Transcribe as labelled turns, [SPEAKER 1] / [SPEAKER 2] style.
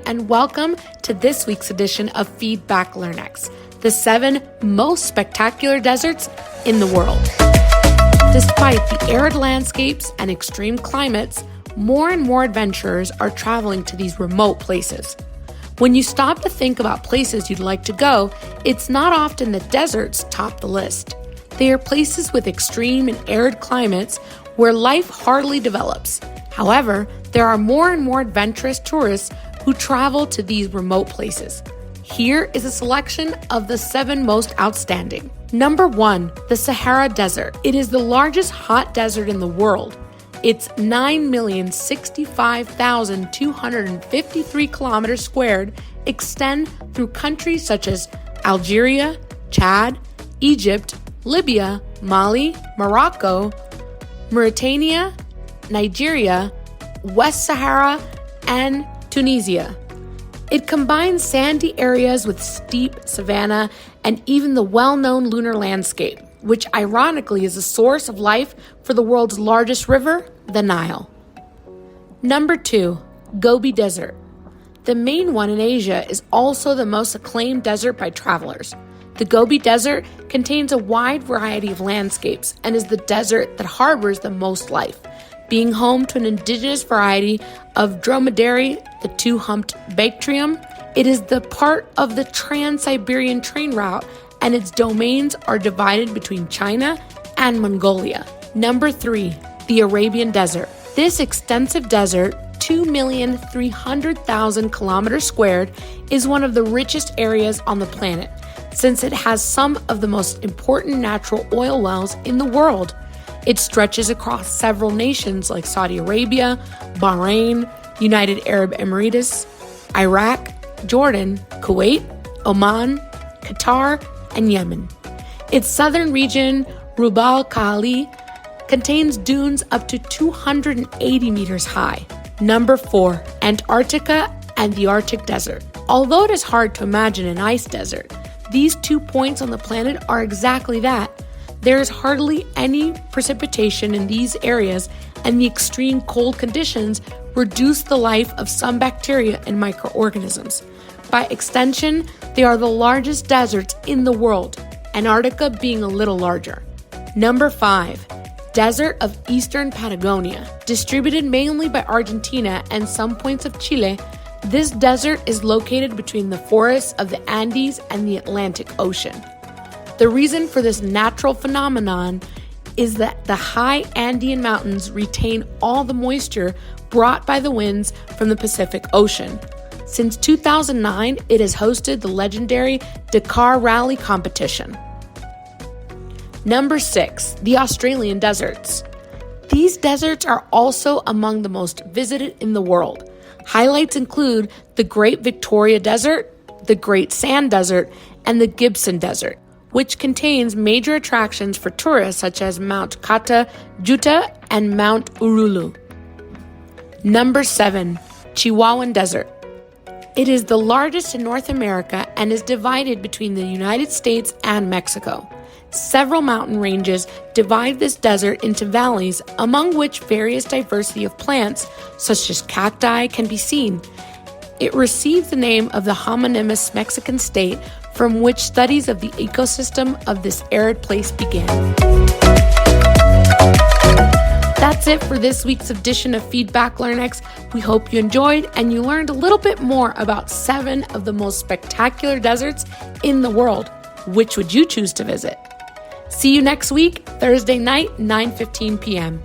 [SPEAKER 1] and welcome to this week's edition of Feedback Learnex, the 7 most spectacular deserts in the world. Despite the arid landscapes and extreme climates, more and more adventurers are traveling to these remote places. When you stop to think about places you'd like to go, it's not often that deserts top the list. They are places with extreme and arid climates where life hardly develops. However, there are more and more adventurous tourists who travel to these remote places. Here is a selection of the 7 most outstanding. Number 1, the Sahara Desert. It is the largest hot desert in the world. Its 9,065,253 kilometers squared extend through countries such as Algeria, Chad, Egypt, Libya, Mali, Morocco, Mauritania, Nigeria, West Sahara, and Tunisia. It combines sandy areas with steep savanna and even the well-known lunar landscape, which ironically is a source of life for the world's largest river, the Nile. Number 2, Gobi Desert. The main one in Asia is also the most acclaimed desert by travelers. The Gobi Desert contains a wide variety of landscapes and is the desert that harbors the most life, being home to an indigenous variety of dromedary, the 2-humped Bactrium. It is the part of the Trans-Siberian train route, and its domains are divided between China and Mongolia. Number 3, the Arabian Desert. This extensive desert, 2,300,000 kilometers squared, is one of the richest areas on the planet, since it has some of the most important natural oil wells in the world. It stretches across several nations like Saudi Arabia, Bahrain, United Arab Emirates, Iraq, Jordan, Kuwait, Oman, Qatar, and Yemen. Its southern region, Rub al-Khali, contains dunes up to 280 meters high. Number 4, Antarctica and the Arctic Desert. Although it is hard to imagine an ice desert, these 2 points on the planet are exactly that. There is hardly any precipitation in these areas, and the extreme cold conditions reduce the life of some bacteria and microorganisms. By extension, they are the largest deserts in the world, Antarctica being a little larger. Number 5, Desert of Eastern Patagonia. Distributed mainly by Argentina and some points of Chile, this desert is located between the forests of the Andes and the Atlantic Ocean. The reason for this natural phenomenon is that the high Andean mountains retain all the moisture brought by the winds from the Pacific Ocean. Since 2009, it has hosted the legendary Dakar Rally competition. Number 6, the Australian deserts. These deserts are also among the most visited in the world. Highlights include the Great Victoria Desert, the Great Sand Desert, and the Gibson Desert, which contains major attractions for tourists such as Mount Kata Juta and Mount Urulu. Number 7, Chihuahuan Desert. It is the largest in North America and is divided between the United States and Mexico. Several mountain ranges divide this desert into valleys, among which various diversity of plants, such as cacti, can be seen. It received the name of the homonymous Mexican state from which studies of the ecosystem of this arid place began. That's it for this week's edition of Feedback Learnex. We hope you enjoyed and you learned a little bit more about 7 of the most spectacular deserts in the world. Which would you choose to visit? See you next week, Thursday night, 9:15 p.m.